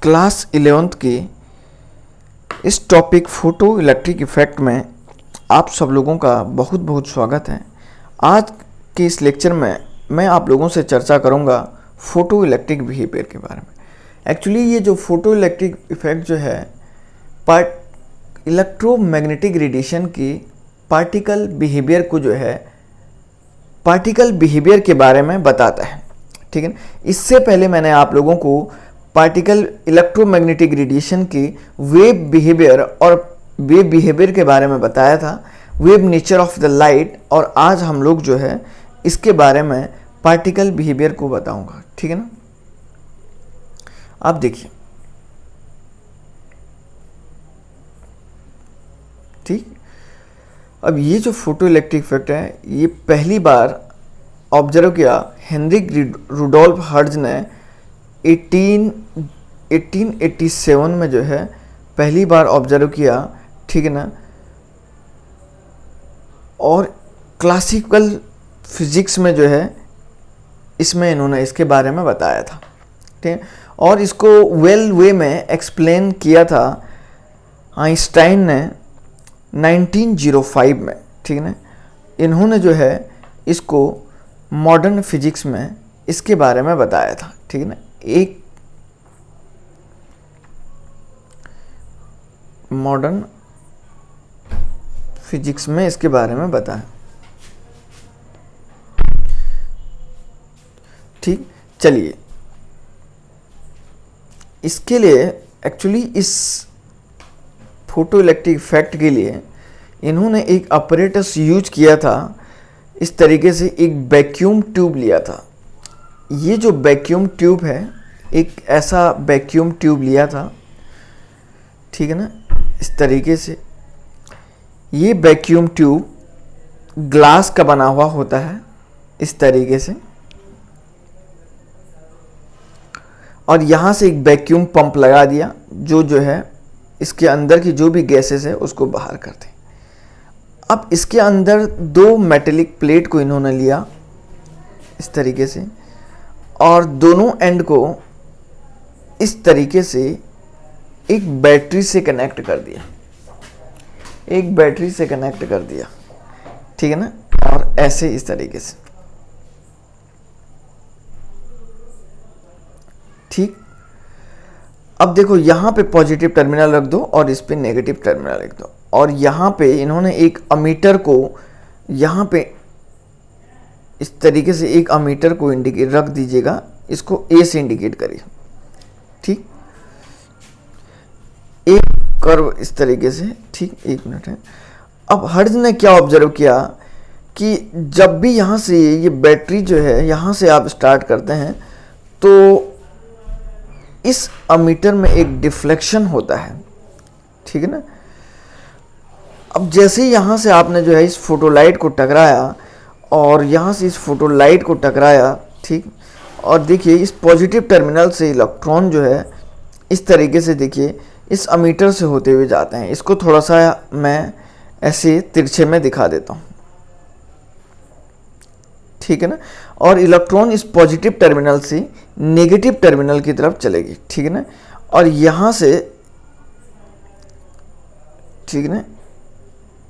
Class 11th के इस topic photo electric effect में आप सब लोगों का बहुत बहुत स्वागत है। आज के इस लेक्चर में मैं आप लोगों से चर्चा करूंगा फोटो इलेक्ट्रिक बिहेवियर के बारे में। एक्चुअली ये जो फोटो इलेक्ट्रिक इफ़ेक्ट जो है इलेक्ट्रोमैग्नेटिक रेडिएशन की पार्टिकल बिहेवियर को जो है पार्टिकल बिहेवियर के बारे में बताता है। ठीक है, इससे पहले मैंने आप लोगों को पार्टिकल इलेक्ट्रोमैग्नेटिक रेडिएशन की वेव बिहेवियर और वेव बिहेवियर के बारे में बताया था, wave nature of the light, और आज हम लोग जो है इसके बारे में पार्टिकल बिहेवियर को बताऊंगा। ठीक है ना, आप देखिए। ठीक, अब ये जो फोटो इलेक्ट्रिक इफेक्ट है ये पहली बार ऑब्जर्व किया हेनरिक रुडोल्फ हर्ट्ज ने 1887 में जो है पहली बार ऑब्जर्व किया। ठीक है ना, और क्लासिकल फिजिक्स में जो है इसमें इन्होंने इसके बारे में बताया था। ठीक है, और इसको वेल वे में एक्सप्लेन किया था आइंस्टाइन ने 1905 में। ठीक है ना, इन्होंने जो है इसको मॉडर्न फिजिक्स में इसके बारे में बताया था। ठीक है ना, एक मॉडर्न फिजिक्स में इसके बारे में बताया। ठीक, चलिए इसके लिए एक्चुअली इस फोटो इलेक्ट्रिक इफेक्ट के लिए इन्होंने एक अपरेटस यूज किया था। इस तरीके से एक वैक्यूम ट्यूब लिया था। ये जो वैक्यूम ट्यूब है, एक ऐसा वैक्यूम ट्यूब लिया था। ठीक है ना, इस तरीके से ये वैक्यूम ट्यूब ग्लास का बना हुआ होता है इस तरीके से, और यहाँ से एक वैक्यूम पंप लगा दिया जो है इसके अंदर की जो भी गैसेस है उसको बाहर करते हैं। अब इसके अंदर दो मेटेलिक प्लेट को इन्होंने लिया इस तरीके से, और दोनों एंड को इस तरीके से एक बैटरी से कनेक्ट कर दिया, एक बैटरी से कनेक्ट कर दिया। ठीक है ना, और ऐसे इस तरीके से। ठीक, अब देखो यहाँ पे पॉजिटिव टर्मिनल रख दो और इस पे नेगेटिव टर्मिनल रख दो, और यहाँ पे इन्होंने एक अमीटर को यहाँ पे इस तरीके से एक अमीटर को इंडिकेट रख दीजिएगा, इसको ए से इंडिकेट करिए। ठीक, एक कर्व इस तरीके से। ठीक, एक मिनट है। अब हर्ट्ज ने क्या ऑब्जर्व किया कि जब भी यहाँ से ये बैटरी जो है यहाँ से आप स्टार्ट करते हैं तो इस अमीटर में एक डिफ्लेक्शन होता है। ठीक है ना, अब जैसे ही यहाँ से आपने जो है इस फोटोलाइट को टकराया और यहाँ से इस फोटोलाइट को टकराया, ठीक, और देखिए इस पॉजिटिव टर्मिनल से इलेक्ट्रॉन जो है इस तरीके से देखिए इस अमीटर से होते हुए जाते हैं। इसको थोड़ा सा मैं ऐसे तिरछे में दिखा देता हूँ। ठीक है ना, और इलेक्ट्रॉन इस पॉजिटिव टर्मिनल से नेगेटिव टर्मिनल की तरफ चलेगी। ठीक है ना, और यहाँ से, ठीक है ना,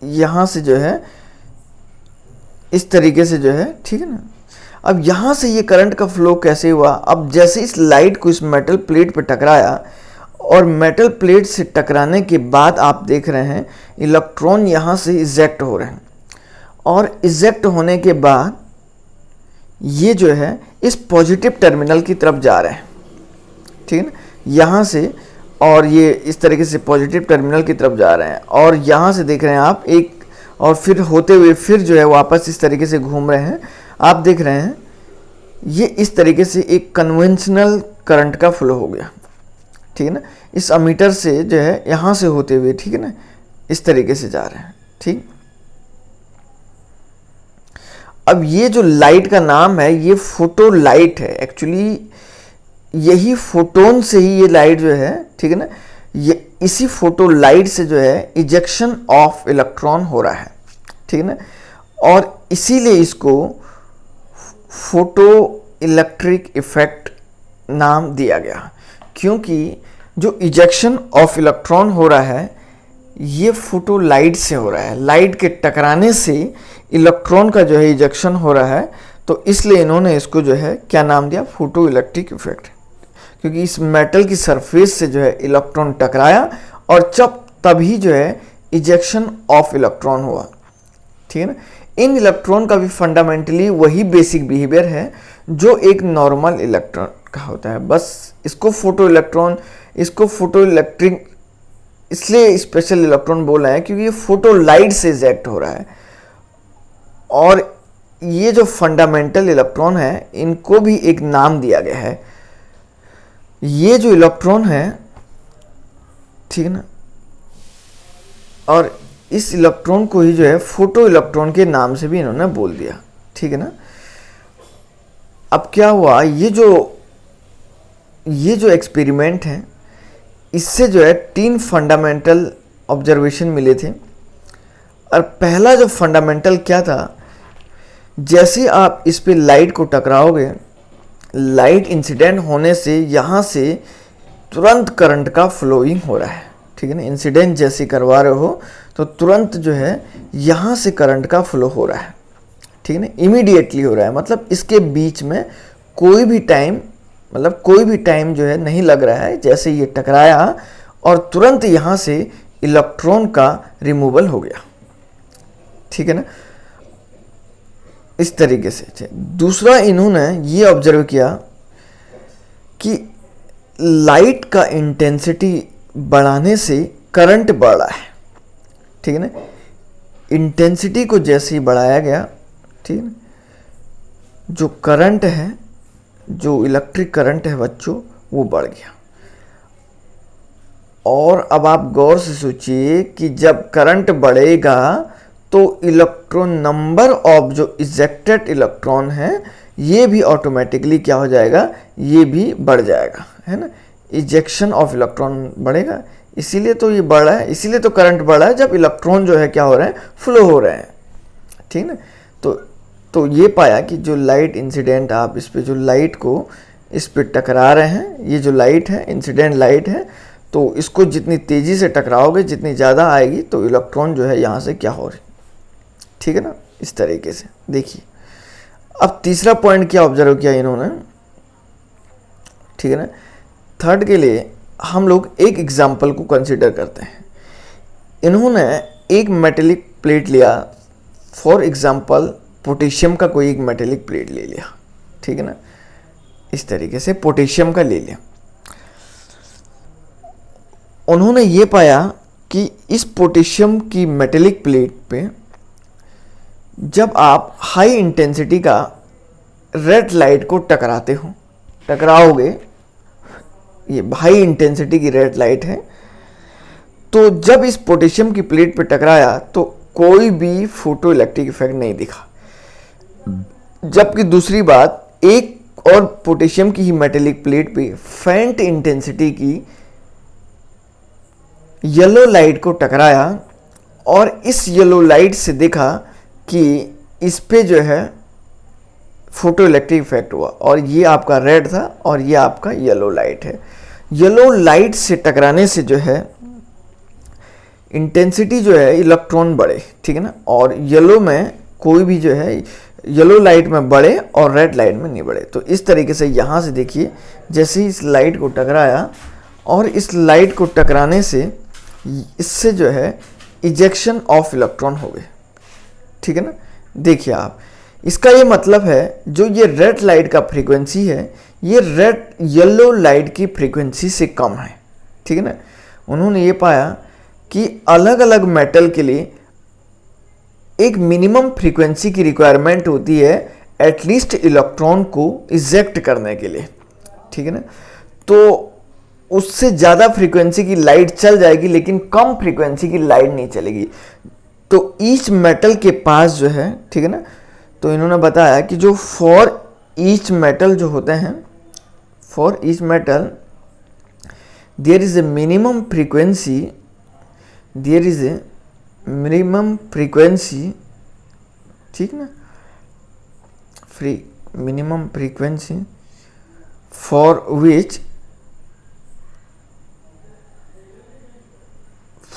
यहाँ से जो है इस तरीके से जो है। ठीक है ना, अब यहाँ से ये करंट का फ्लो कैसे हुआ? अब जैसे इस लाइट को इस मेटल प्लेट पे टकराया और मेटल प्लेट से टकराने के बाद आप देख रहे हैं इलेक्ट्रॉन यहाँ से इजेक्ट हो रहे हैं, और इजेक्ट होने के बाद ये जो है इस पॉजिटिव टर्मिनल की तरफ जा रहे हैं। ठीक है ना, यहाँ से, और ये इस तरीके से पॉजिटिव टर्मिनल की तरफ जा रहे हैं, और यहाँ से देख रहे हैं आप एक, और फिर होते हुए फिर जो है वापस इस तरीके से घूम रहे हैं। आप देख रहे हैं ये इस तरीके से एक कन्वेंशनल करंट का फ्लो हो गया। ठीक है ना, इस अमीटर से जो है यहाँ से होते हुए, ठीक है ना, इस तरीके से जा रहे हैं। ठीक, अब ये जो लाइट का नाम है ये फोटो लाइट है। एक्चुअली यही फोटोन से ही ये लाइट जो है, ठीक है ना, ये इसी फोटो लाइट से जो है इजेक्शन ऑफ इलेक्ट्रॉन हो रहा है। ठीक है ना, और इसीलिए इसको फोटो इलेक्ट्रिक इफेक्ट नाम दिया गया, क्योंकि जो इजेक्शन ऑफ इलेक्ट्रॉन हो रहा है ये फोटो लाइट से हो रहा है, लाइट के टकराने से इलेक्ट्रॉन का जो है इजेक्शन हो रहा है, तो इसलिए इन्होंने इसको जो है क्या नाम दिया, फोटो इलेक्ट्रिक इफेक्ट, क्योंकि इस मेटल की सरफेस से जो है इलेक्ट्रॉन टकराया और तभी जो है इजेक्शन ऑफ इलेक्ट्रॉन हुआ, ठीक है ना। इन इलेक्ट्रॉन का भी फंडामेंटली वही बेसिक बिहेवियर है जो एक नॉर्मल इलेक्ट्रॉन का होता है, बस इसको फोटो इलेक्ट्रॉन, इसको फोटो इलेक्ट्रिक इसलिए स्पेशल इलेक्ट्रॉन बोल रहे हैं क्योंकि ये फोटो लाइट से इजेक्ट हो रहा है। और ये जो फंडामेंटल इलेक्ट्रॉन है इनको भी एक नाम दिया गया है। ये जो इलेक्ट्रॉन है, ठीक है ना, और इस इलेक्ट्रॉन को ही जो है फोटो इलेक्ट्रॉन के नाम से भी इन्होंने बोल दिया, ठीक है ना। अब क्या हुआ, ये जो एक्सपेरिमेंट है इससे जो है 3 फंडामेंटल ऑब्जर्वेशन मिले थे। और पहला जो फंडामेंटल क्या था, जैसे आप इस पे लाइट को टकराओगे, लाइट इंसिडेंट होने से यहाँ से तुरंत करंट का फ्लोइंग हो रहा है, ठीक है ना। इंसिडेंट जैसे करवा रहे हो तो तुरंत जो है यहाँ से करंट का फ्लो हो रहा है, ठीक है ना, इमीडिएटली हो रहा है। मतलब इसके बीच में कोई भी टाइम जो है नहीं लग रहा है। जैसे ये टकराया और तुरंत यहाँ से इलेक्ट्रॉन का रिमूवल हो गया, ठीक है ना, इस तरीके से। दूसरा इन्होंने ये ऑब्जर्व किया कि लाइट का इंटेंसिटी बढ़ाने से करंट बढ़ रहा है, ठीक है ना। इंटेंसिटी को जैसे ही बढ़ाया गया, ठीक है ना, जो करंट है, जो इलेक्ट्रिक करंट है बच्चों, वो बढ़ गया। और अब आप गौर से सोचिए कि जब करंट बढ़ेगा तो इलेक्ट्रॉन नंबर ऑफ जो इजेक्टेड इलेक्ट्रॉन है ये भी ऑटोमेटिकली क्या हो जाएगा, ये भी बढ़ जाएगा, है ना। इजेक्शन ऑफ इलेक्ट्रॉन बढ़ेगा, इसीलिए तो ये बढ़ रहा है, इसीलिए तो करंट बढ़ रहा है जब इलेक्ट्रॉन जो है क्या हो रहे हैं, फ्लो हो रहे हैं, ठीक है ना। तो ये पाया कि जो लाइट इंसिडेंट, आप इस पे जो लाइट को इस पे टकरा रहे हैं, ये जो लाइट है इंसिडेंट लाइट है, तो इसको जितनी तेज़ी से टकराओगे, जितनी ज़्यादा आएगी, तो इलेक्ट्रॉन जो है यहाँ से क्या हो रही, ठीक है ना, इस तरीके से। देखिए अब तीसरा पॉइंट क्या ऑब्जर्व किया इन्होंने, ठीक है ना। थर्ड के लिए हम लोग एक एग्जाम्पल को कंसिडर करते हैं। इन्होंने एक मेटेलिक प्लेट लिया, फॉर एग्जाम्पल पोटेशियम का कोई एक मेटेलिक प्लेट ले लिया, ठीक है ना, इस तरीके से पोटेशियम का ले लिया। उन्होंने ये पाया कि इस पोटेशियम की मेटेलिक प्लेट पे जब आप हाई इंटेंसिटी का रेड लाइट को टकराओगे, ये हाई इंटेंसिटी की रेड लाइट है, तो जब इस पोटेशियम की प्लेट पे टकराया तो कोई भी फोटो इलेक्ट्रिक इफेक्ट नहीं दिखा। जबकि दूसरी बात, एक और पोटेशियम की ही मेटेलिक प्लेट पे फेंट इंटेंसिटी की येलो लाइट को टकराया और इस येलो लाइट से देखा कि इस पे जो है फोटो इलेक्ट्रिक इफेक्ट हुआ, और ये आपका रेड था और ये आपका येलो लाइट है। येलो लाइट से टकराने से जो है इंटेंसिटी जो है इलेक्ट्रॉन बढ़े, ठीक है ना, और येलो में कोई भी जो है येलो लाइट में बढ़े और रेड लाइट में नहीं बढ़े। तो इस तरीके से यहाँ से देखिए, जैसे ही इस लाइट को टकराया और इस लाइट को टकराने से इससे जो है इजेक्शन ऑफ इलेक्ट्रॉन हो गए, ठीक है ना। देखिए आप, इसका ये मतलब है जो ये रेड लाइट का फ्रीक्वेंसी है ये रेड येलो लाइट की फ्रीक्वेंसी से कम है, ठीक है ना। उन्होंने ये पाया कि अलग अलग मेटल के लिए एक मिनिमम फ्रीक्वेंसी की रिक्वायरमेंट होती है एटलीस्ट इलेक्ट्रॉन को इजेक्ट करने के लिए, ठीक है ना। तो उससे ज़्यादा फ्रीक्वेंसी की लाइट चल जाएगी लेकिन कम फ्रीक्वेंसी की लाइट नहीं चलेगी। तो ईच मेटल के पास जो है, ठीक है ना, तो इन्होंने बताया कि जो फॉर ईच मेटल जो होते हैं, for each metal there is a minimum frequency, there is a minimum frequency, ठीक ना, minimum frequency for which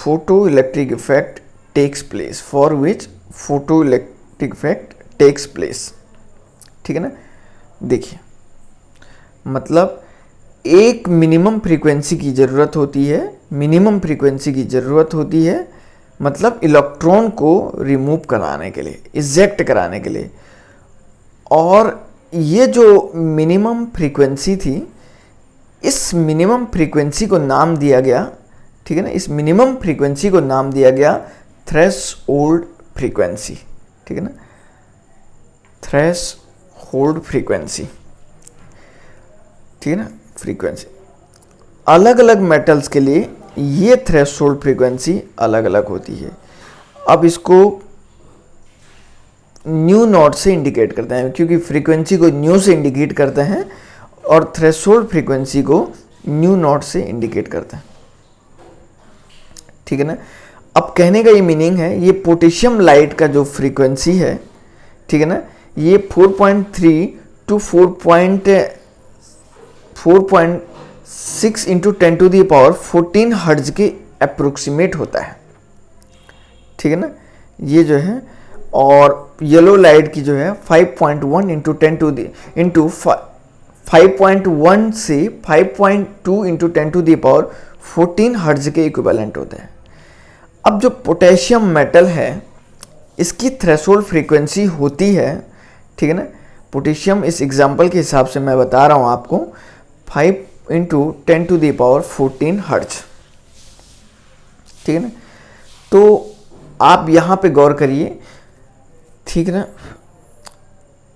photo electric effect takes place, for which photo electric effect takes place. ठीक है ना। देखिए मतलब एक मिनिमम फ्रीक्वेंसी की ज़रूरत होती है, मिनिमम फ्रीक्वेंसी की ज़रूरत होती है मतलब इलेक्ट्रॉन को रिमूव कराने के लिए, इजेक्ट कराने के लिए। और ये जो मिनिमम फ्रीक्वेंसी थी, इस मिनिमम फ्रीक्वेंसी को नाम दिया गया, ठीक है ना, इस मिनिमम फ्रीक्वेंसी को नाम दिया गया थ्रेशोल्ड फ्रीक्वेंसी। ठीक है ना, थ्रेशोल्ड फ्रीक्वेंसी। ठीक है ना, फ्रीक्वेंसी अलग अलग मेटल्स के लिए ये थ्रेशोल्ड फ्रीक्वेंसी अलग अलग होती है। अब इसको न्यू नॉट से इंडिकेट करते हैं, क्योंकि फ्रीक्वेंसी को न्यू से इंडिकेट करते हैं और थ्रेशोल्ड फ्रीक्वेंसी को न्यू नॉट से इंडिकेट करते हैं। ठीक है ना। अब कहने का ये मीनिंग है, ये पोटेशियम लाइट का जो फ्रीक्वेंसी है, ठीक है ना, ये 4.3 टू 4.6 इंटू 10⁻14 हर्ट्ज के अप्रोक्सीमेट होता है। ठीक है ना, ये जो है। और येलो लाइट की जो है 5.1 इंटू 5.1 से 5.2 इंटू 10⁻14 हर्ट्ज के इक्विवेलेंट होते हैं। अब जो पोटेशियम मेटल है इसकी थ्रेशोल्ड फ्रीक्वेंसी होती है, ठीक है ना, पोटेशियम इस एग्जांपल के हिसाब से मैं बता रहा हूँ आपको, 5 इंटू 10⁻14 हर्ट्ज। ठीक है ना। तो आप यहाँ पे गौर करिए, ठीक है ना,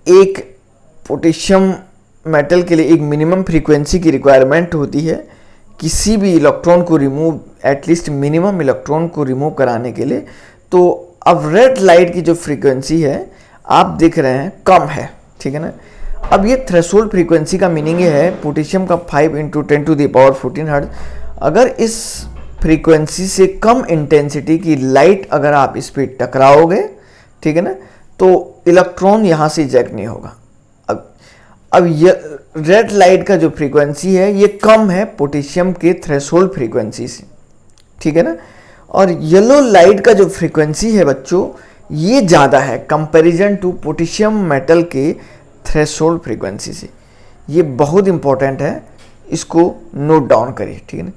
एक पोटेशियम मेटल के लिए एक मिनिमम फ्रीक्वेंसी की रिक्वायरमेंट होती है किसी भी इलेक्ट्रॉन को रिमूव, एटलीस्ट मिनिमम इलेक्ट्रॉन को रिमूव कराने के लिए। तो अब रेड लाइट की जो फ्रीक्वेंसी है आप देख रहे हैं कम है। ठीक है ना। अब ये थ्रेशोल्ड फ्रीक्वेंसी का मीनिंग ये है पोटेशियम का 5 इंटू 10⁻14 हर्ट्ज। अगर इस फ्रीक्वेंसी से कम इंटेंसिटी की लाइट अगर आप इस पर टकराओगे, ठीक है ना, तो इलेक्ट्रॉन यहाँ से इजेक्ट नहीं होगा। अब ये रेड लाइट का जो फ्रीक्वेंसी है ये कम है पोटेशियम के थ्रेशोल्ड फ्रीक्वेंसी से। ठीक है ना। और येलो लाइट का जो फ्रीक्वेंसी है बच्चों, ये ज़्यादा है कंपैरिजन टू पोटेशियम मेटल के थ्रेशोल्ड फ्रीक्वेंसी से। ये बहुत इंपॉर्टेंट है, इसको नोट डाउन करिए। ठीक है ना।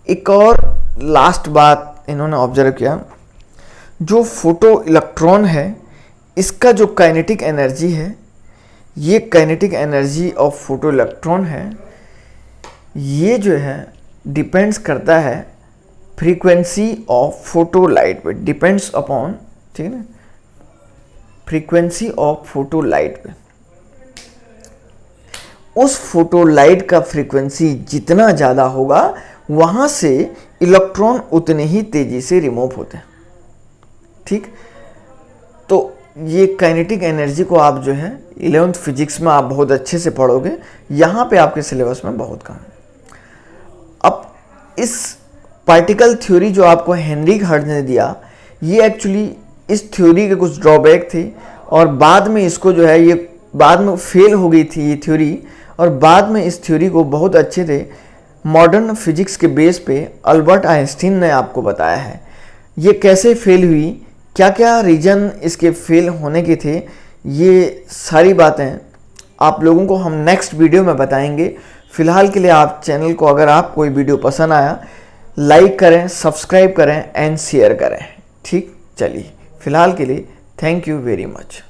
एक और लास्ट बात इन्होंने ऑब्जर्व किया, जो फोटो इलेक्ट्रॉन है इसका जो काइनेटिक एनर्जी है, ये kinetic energy of photo electron है, ये जो है डिपेंड्स करता है फ्रीक्वेंसी ऑफ फोटो लाइट पे, डिपेंड्स अपॉन, ठीक है ना, फ्रीक्वेंसी ऑफ फोटो लाइट पे। उस फोटो लाइट का फ्रीक्वेंसी जितना ज़्यादा होगा वहाँ से इलेक्ट्रॉन उतने ही तेज़ी से रिमूव होते हैं। ठीक। तो ये काइनेटिक एनर्जी को आप जो है 11th फिजिक्स में आप बहुत अच्छे से पढ़ोगे, यहाँ पे आपके सिलेबस में बहुत कम है। अब इस पार्टिकल थ्योरी जो आपको हेनरिक हर्ट्ज ने दिया, ये एक्चुअली इस थ्योरी के कुछ ड्रॉबैक थे और बाद में इसको जो है ये बाद में फेल हो गई थी ये थ्योरी, और बाद में इस थ्योरी को बहुत अच्छे से मॉडर्न फिजिक्स के बेस पे अल्बर्ट आइंस्टीन ने आपको बताया है। ये कैसे फेल हुई, क्या क्या रीज़न इसके फेल होने के थे, ये सारी बातें आप लोगों को हम नेक्स्ट वीडियो में बताएंगे। फ़िलहाल के लिए आप चैनल को, अगर आप कोई वीडियो पसंद आया, लाइक करें, सब्सक्राइब करें एंड शेयर करें। ठीक, चलिए फ़िलहाल के लिए थैंक यू वेरी मच।